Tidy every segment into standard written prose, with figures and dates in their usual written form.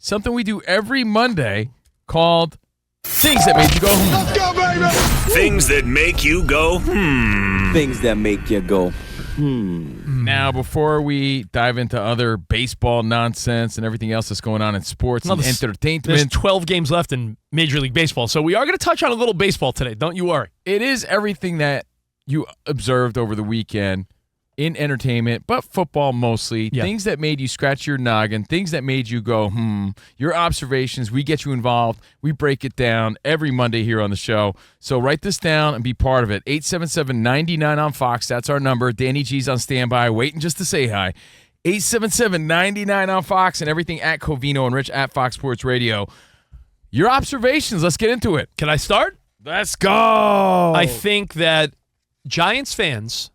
something we do every Monday called Things That Made You Go Hmm. Let's go, baby! Things that make you go, Things that make you go, Now, before we dive into other baseball nonsense and everything else that's going on in sports and There's entertainment, 12 games left in Major League Baseball, so we are going to touch on a little baseball today. Don't you worry. it is everything that you observed over the weekend in entertainment, but football mostly. Yeah. Things that made you scratch your noggin, things that made you go, your observations. We get you involved. We break it down every Monday here on the show. So write this down and be part of it. 877-99 on Fox. That's our number. Danny G's on standby, waiting just to say hi. 877-99 on Fox and everything at Covino and Rich at Fox Sports Radio. Your observations. Let's get into it. Can I start? Let's go. I think that Giants fans,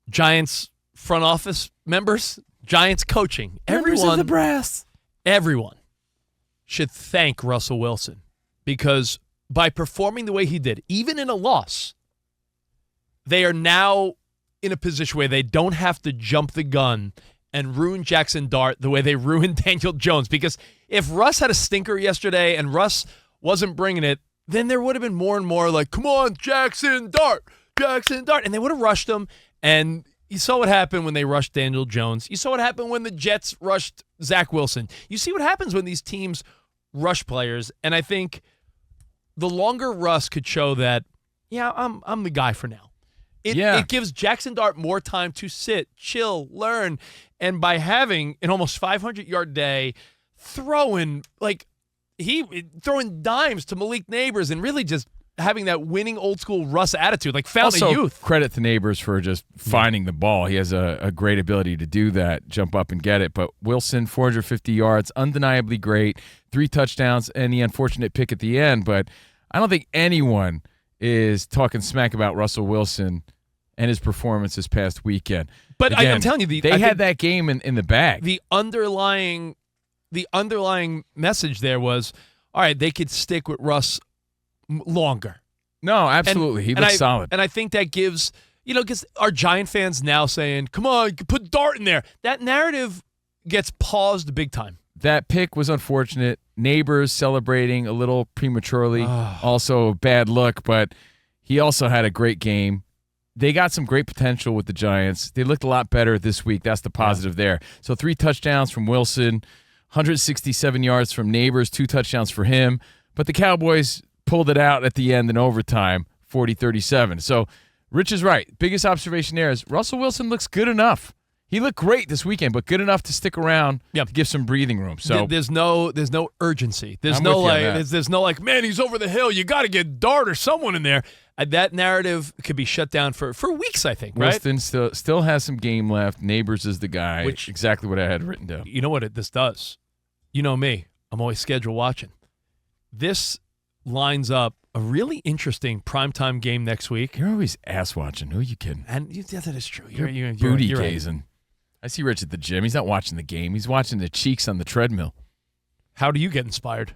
Giants front office members, Giants coaching, everyone should thank Russell Wilson because by performing the way he did, even in a loss, they are now in a position where they don't have to jump the gun and ruin Jackson Dart the way they ruined Daniel Jones. Because if Russ had a stinker yesterday and Russ wasn't bringing it, then there would have been more and more like, come on, Jackson Dart. And they would have rushed him. And you saw what happened when they rushed Daniel Jones. You saw what happened when the Jets rushed Zach Wilson. You see what happens when these teams rush players. And I think the longer Russ could show that, yeah, I'm the guy for now. It gives Jackson Dart more time to sit, chill, learn. And by having an almost 500-yard day, throwing dimes to Malik Neighbors and really just having that winning old school Russ attitude, like fountain of youth. Credit to Neighbors for just finding the ball. He has a great ability to do that, jump up and get it. But Wilson, 450 yards, undeniably great, 3 touchdowns, and the unfortunate pick at the end. But I don't think anyone is talking smack about Russell Wilson and his performance this past weekend. But again, I'm telling you, they had that game in the bag. The underlying message there was, all right, they could stick with Russ longer. No, absolutely. He looks solid. And I think that gives, because our Giant fans now saying, come on, put Dart in there. That narrative gets paused big time. That pick was unfortunate. Neighbors celebrating a little prematurely. Also a bad look, but he also had a great game. They got some great potential with the Giants. They looked a lot better this week. That's the positive there. So 3 touchdowns from Wilson, 167 yards from Neighbors, 2 touchdowns for him. But the Cowboys pulled it out at the end in overtime, 40-37. So Rich is right. Biggest observation there is Russell Wilson looks good enough. He looked great this weekend, but good enough to stick around to give some breathing room. So there's no urgency. There's no like, man, he's over the hill. You got to get Dart or someone in there. That narrative could be shut down for weeks, I think, right? Wilson still has some game left. Neighbors is the guy. Which, exactly what I had written down. You know what this does? You know me. I'm always schedule watching. This lines up a really interesting primetime game next week. You're always ass watching. Who are you kidding? And that is true. You're booty gazing. Right. I see Rich at the gym. He's not watching the game. He's watching the cheeks on the treadmill. How do you get inspired?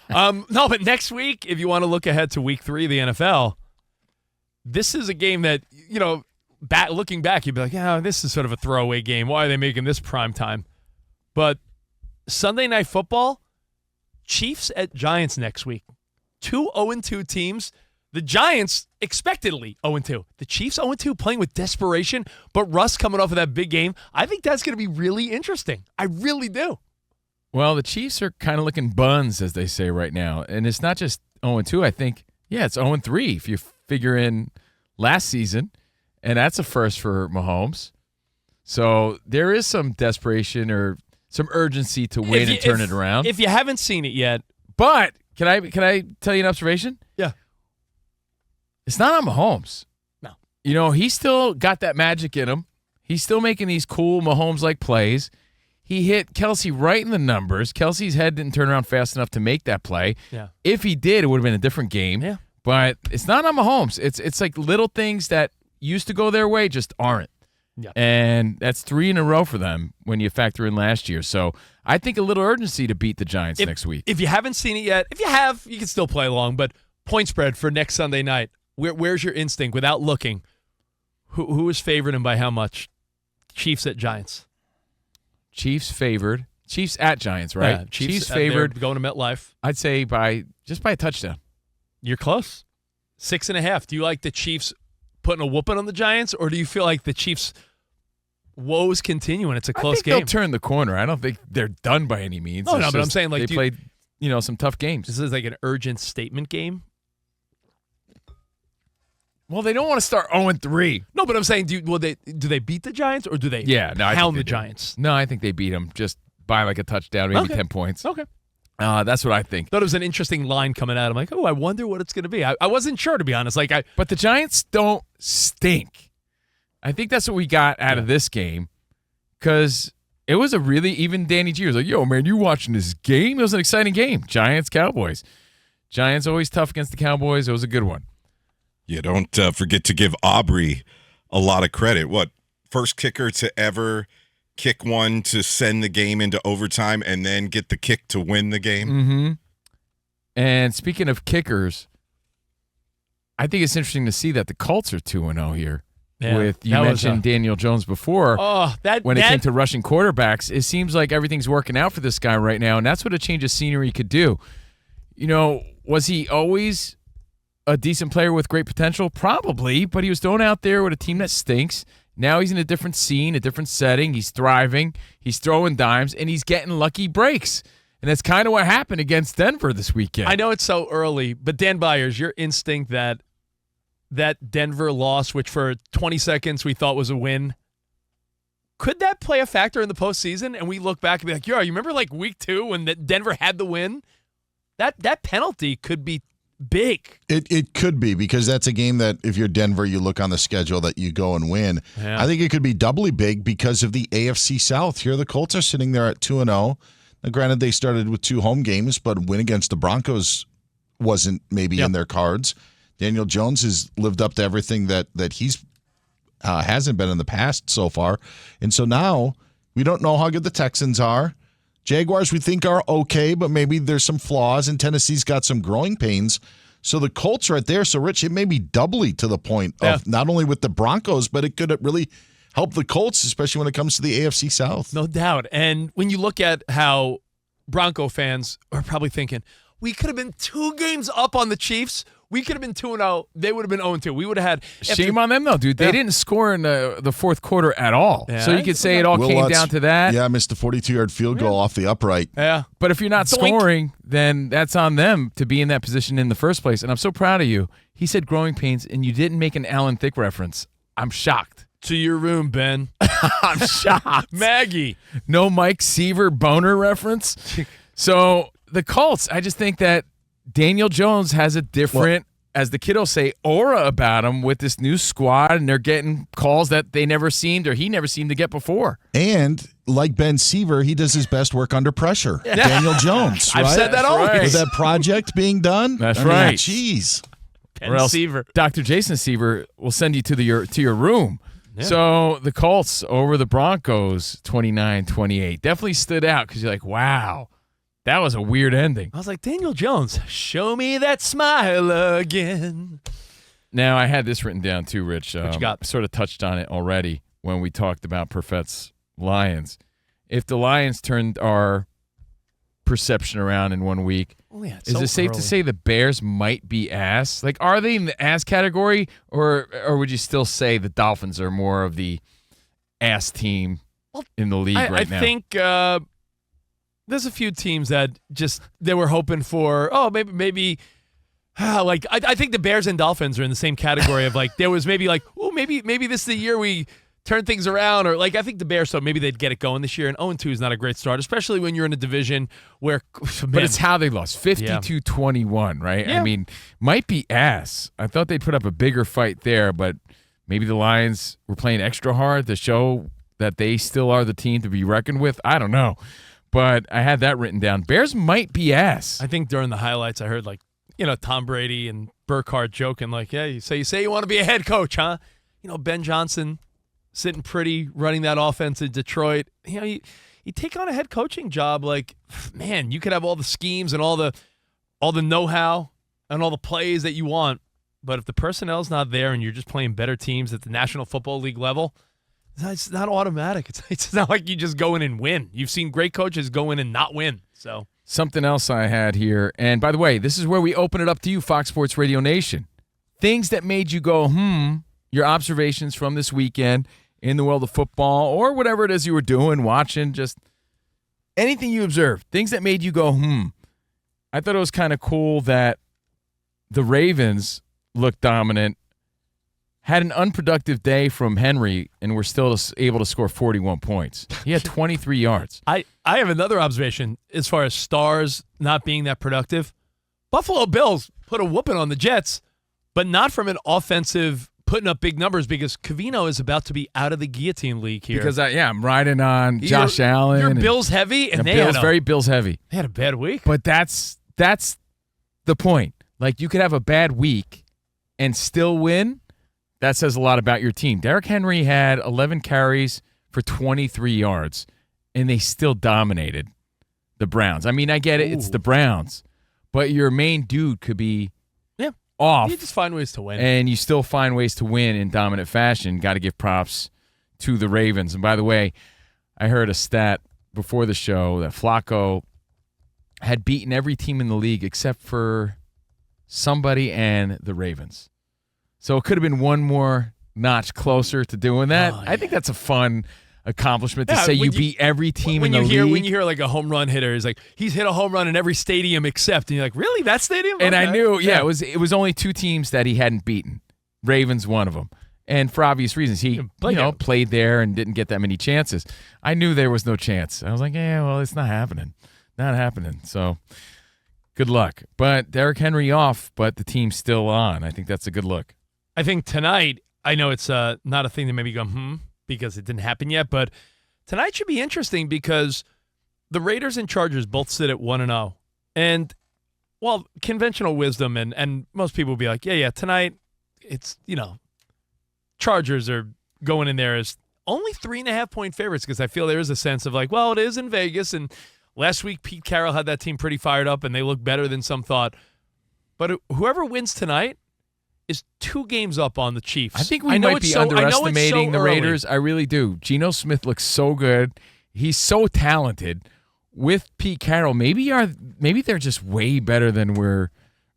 No, but next week, if you want to look ahead to week 3 of the NFL, this is a game that, looking back, you'd be like, yeah, this is sort of a throwaway game. Why are they making this primetime? But Sunday Night Football, Chiefs at Giants next week. 2 0-2 teams. The Giants expectedly 0-2. The Chiefs 0-2 playing with desperation, but Russ coming off of that big game. I think that's going to be really interesting. I really do. Well, the Chiefs are kind of looking buns, as they say right now. And it's not just 0-2. I think, it's 0-3 if you figure in last season. And that's a first for Mahomes. So there is some desperation or some urgency to win and turn it around. If you haven't seen it yet. But can I tell you an observation? Yeah. It's not on Mahomes. No. He's still got that magic in him. He's still making these cool Mahomes-like plays. He hit Kelsey right in the numbers. Kelsey's head didn't turn around fast enough to make that play. Yeah. If he did, it would have been a different game. Yeah. But it's not on Mahomes. It's like little things that used to go their way just aren't. Yeah. And that's 3 in a row for them when you factor in last year. So I think a little urgency to beat the Giants next week. If you haven't seen it yet, if you have, you can still play along. But point spread for next Sunday night, where's your instinct without looking? Who is favored and by how much? Chiefs at Giants. Chiefs favored Chiefs at Giants, right? Yeah, Chiefs they're favored. going to MetLife. I'd say by a touchdown. You're close. 6.5. Do you like the Chiefs putting a whooping on the Giants, or do you feel like the Chiefs' woes continue and it's a close game? They'll turn the corner. I don't think they're done by any means. No, but I'm saying like they played, some tough games. This is like an urgent statement game. Well, they don't want to start 0-3. No, but I'm saying, do they beat the Giants or do they pound the Giants? No, I think they beat them just by like a touchdown, maybe 10 points. Okay. That's what I think. Thought it was an interesting line coming out. I'm like, I wonder what it's going to be. I wasn't sure, to be honest. But the Giants don't stink. I think that's what we got out of this game, because it was a really, even Danny G was like, yo, man, you watching this game? It was an exciting game. Giants-Cowboys. Giants always tough against the Cowboys. It was a good one. Yeah, don't forget to give Aubrey a lot of credit. What, first kicker to ever kick one to send the game into overtime and then get the kick to win the game? Mm-hmm. And speaking of kickers, I think it's interesting to see that the Colts are 2-0 here. Yeah, you mentioned Daniel Jones before. When it came to rushing quarterbacks, it seems like everything's working out for this guy right now, and that's what a change of scenery could do. Was he always a decent player with great potential? Probably, but he was thrown out there with a team that stinks. Now he's in a different scene, a different setting. He's thriving. He's throwing dimes, and he's getting lucky breaks. And that's kind of what happened against Denver this weekend. I know it's so early, but Dan Byers, your instinct that Denver loss, which for 20 seconds we thought was a win, could that play a factor in the postseason? And we look back and be like, yo, you remember like week 2 when Denver had the win? That penalty could be big. It could be, because that's a game that if you're Denver, you look on the schedule that you go and win. Yeah. I think it could be doubly big because of the AFC South. Here the Colts are sitting there at 2-0. Now, granted, they started with 2 home games, but win against the Broncos wasn't maybe in their cards. Daniel Jones has lived up to everything that he's hasn't been in the past so far. And so now we don't know how good the Texans are. Jaguars we think are okay, but maybe there's some flaws, and Tennessee's got some growing pains. So the Colts right there. So, Rich, it may be doubly to the point of not only with the Broncos, but it could really help the Colts, especially when it comes to the AFC South. No doubt. And when you look at how Bronco fans are probably thinking, we could have been 2 games up on the Chiefs. We could have been 2-0. They would have been 0-2. We would have had. Shame on them, though, dude. They didn't score in the fourth quarter at all. Yeah. So you could say it all came down to that. Yeah, missed a 42-yard field goal off the upright. Yeah. But if you're not scoring, then that's on them to be in that position in the first place. And I'm so proud of you. He said growing pains, and you didn't make an Alan Thicke reference. I'm shocked. To your room, Ben. I'm shocked. Maggie. No Mike Seaver boner reference. So the Colts, I just think that Daniel Jones has a different, as the kiddos say, aura about him with this new squad, and they're getting calls that he never seemed to get before. And like Ben Seaver, he does his best work under pressure. Daniel Jones, right? I've said that always. Right. With that project being done. That's right. Jeez. Ben Seaver. Dr. Jason Seaver will send you to your room. Yeah. So the Colts over the Broncos, 29-28. Definitely stood out because you're like, wow. That was a weird ending. I was like, Daniel Jones, show me that smile again. Now, I had this written down too, Rich. What you got? Sort of touched on it already when we talked about Perfett's Lions. If the Lions turned our perception around in 1 week, is it safe to say the Bears might be ass? Like, are they in the ass category, or would you still say the Dolphins are more of the ass team in the league right now? I think there's a few teams that they were hoping for, maybe I think the Bears and Dolphins are in the same category of like, there was maybe like, maybe this is the year we turn things around, or like I think the Bears, so maybe they'd get it going this year, and 0-2 is not a great start, especially when you're in a division where, but it's how they lost, 52-21, right? Yeah. I mean, might be ass. I thought they'd put up a bigger fight there, but maybe the Lions were playing extra hard to show that they still are the team to be reckoned with. I don't know. But I had that written down. Bears might be ass. I think during the highlights I heard Tom Brady and Burkhardt joking like, yeah, you say you want to be a head coach, huh? Ben Johnson sitting pretty, running that offense in Detroit. You take on a head coaching job, like, man, you could have all the schemes and all the know-how and all the plays that you want, but if the personnel's not there and you're just playing better teams at the National Football League level, It's not automatic. It's not like you just go in and win. You've seen great coaches go in and not win. So something else I had here, and by the way, this is where we open it up to you, Fox Sports Radio Nation. Things that made you go, your observations from this weekend in the world of football or whatever it is you were doing, watching, just anything you observed. Things that made you go, I thought it was kind of cool that the Ravens looked dominant, had an unproductive day from Henry, and were still able to score 41 points. He had 23 yards. I have another observation as far as stars not being that productive. Buffalo Bills put a whooping on the Jets, but not from an offensive putting up big numbers because Covino is about to be out of the guillotine league here. Because, I'm riding on Josh Allen. You're Bills heavy, and very Bills heavy. They had a bad week. But that's the point. Like, you could have a bad week and still win. That says a lot about your team. Derrick Henry had 11 carries for 23 yards, and they still dominated the Browns. I mean, I get it. It's the Browns. But your main dude could be off. You just find ways to win. And you still find ways to win in dominant fashion. Got to give props to the Ravens. And by the way, I heard a stat before the show that Flacco had beaten every team in the league except for somebody and the Ravens. So it could have been one more notch closer to doing that. Oh, yeah. I think that's a fun accomplishment to say you beat every team in the league. When you hear like a home run hitter, is like he's hit a home run in every stadium except, and you're like, really, that stadium? And okay. I knew, it was only two teams that he hadn't beaten. Ravens, one of them, and for obvious reasons, he played there and didn't get that many chances. I knew there was no chance. I was like, it's not happening, So good luck. But Derrick Henry off, but the team's still on. I think that's a good look. I think tonight, I know it's not a thing that maybe go because it didn't happen yet, but tonight should be interesting because the Raiders and Chargers both sit at 1-0. And, well, conventional wisdom, and most people will be like, tonight it's, Chargers are going in there as only 3.5-point favorites because I feel there is a sense of like, well, it is in Vegas, and last week Pete Carroll had that team pretty fired up, and they look better than some thought. But whoever wins tonight is 2 games up on the Chiefs. I think we might be underestimating the Raiders. I really do. Geno Smith looks so good. He's so talented. With Pete Carroll, maybe they're just way better than we're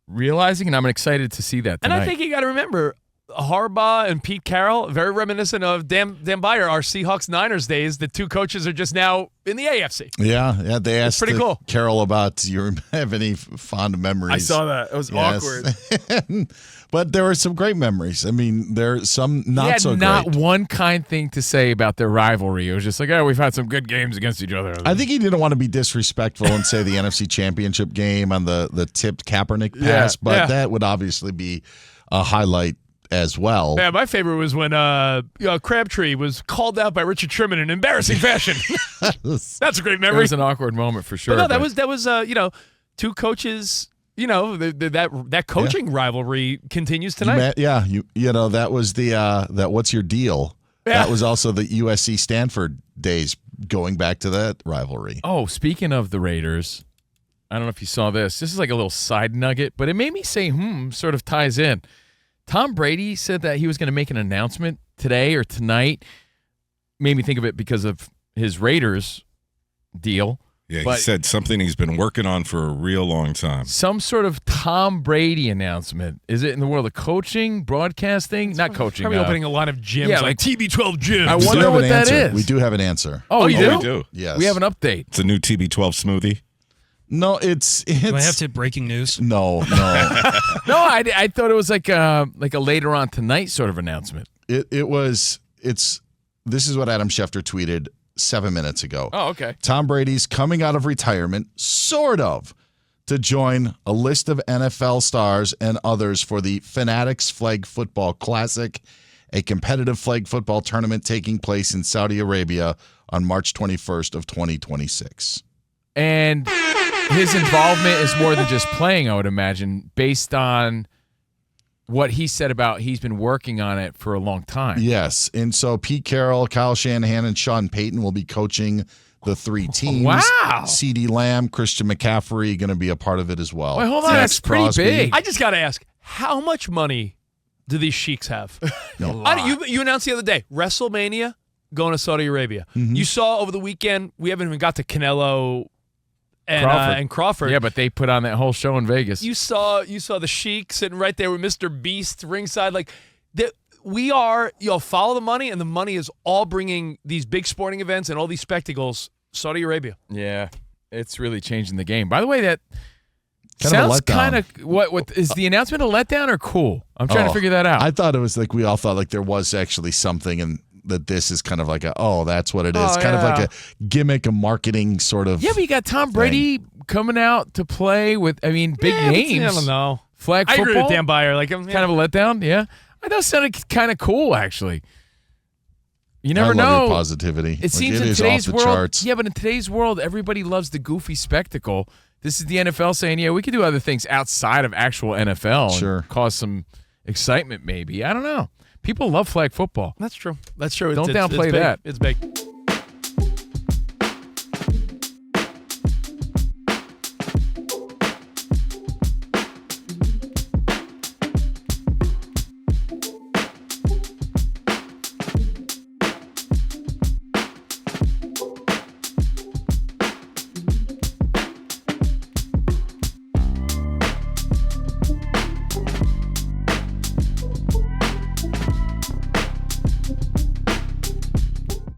realizing, and I'm excited to see that tonight. And I think you got to remember, Harbaugh and Pete Carroll, very reminiscent of Dan Byer, our Seahawks-Niners days. The 2 coaches are just now in the AFC. Yeah. They asked pretty cool. Carroll about, do you have any fond memories? I saw that. It was awkward. But there were some great memories. I mean, there's some not so great. Not one kind thing to say about their rivalry. It was just like, we've had some good games against each other. I think he didn't want to be disrespectful and say the NFC Championship game on the tipped Kaepernick pass, but that would obviously be a highlight as well. Yeah, my favorite was when Crabtree was called out by Richard Sherman in embarrassing fashion. That's a great memory. It was an awkward moment for sure. But no, that was 2 coaches. That coaching rivalry continues tonight. That was that what's your deal? Yeah. That was also the USC Stanford days going back to that rivalry. Oh, speaking of the Raiders, I don't know if you saw this. This is like a little side nugget, but it made me say, sort of ties in. Tom Brady said that he was going to make an announcement today or tonight. Made me think of it because of his Raiders deal. Yeah, he said something he's been working on for a real long time. Some sort of Tom Brady announcement. Is it in the world of coaching, broadcasting? Not coaching. Probably opening a lot of gyms, like TB12 gyms. I wonder what that is. We do have an answer. Oh, you do? We do. Yes. We have an update. It's a new TB12 smoothie. No, it's. Do I have to breaking news? No. No, I thought it was like a later on tonight sort of announcement. It was. This is what Adam Schefter tweeted 7 minutes ago. Oh, okay. Tom Brady's coming out of retirement, sort of, to join a list of NFL stars and others for the Fanatics Flag Football Classic, a competitive flag football tournament taking place in Saudi Arabia on March 21st of 2026. And his involvement is more than just playing, I would imagine, based on what he said about he's been working on it for a long time. Yes. And so Pete Carroll, Kyle Shanahan, and Sean Payton will be coaching the 3 teams. Wow. CeeDee Lamb, Christian McCaffrey going to be a part of it as well. Wait, hold on. That's pretty big. I just got to ask, how much money do these sheiks have? No. You announced the other day, WrestleMania, going to Saudi Arabia. Mm-hmm. You saw over the weekend, we haven't even got to Canelo and Crawford. Yeah, but they put on that whole show in Vegas. You saw the Sheik sitting right there with Mr. Beast ringside. Like, we are, follow the money, and the money is all bringing these big sporting events and all these spectacles Saudi Arabia. Yeah, it's really changing the game. By the way, that Kind of a sounds letdown. kind of what is the announcement a letdown or cool? I'm trying to figure that out. I thought it was like we all thought like there was actually something, and that this is kind of like that's what it is. Kind of like a gimmick, a marketing sort of. Yeah, but you got Tom Brady coming out to play with, big names. I don't know. Flag I football. agree with Dan Byer. Like, Kind of a letdown. Yeah, I thought it sounded kind of cool actually. You never I love know. your positivity. It seems in is today's off the world. charts. Yeah, but in today's world, everybody loves the goofy spectacle. This is the NFL saying, yeah, we could do other things outside of actual NFL Sure. and cause some excitement maybe. I don't know. People love flag football. That's true. That's true. Don't downplay big. that. It's big.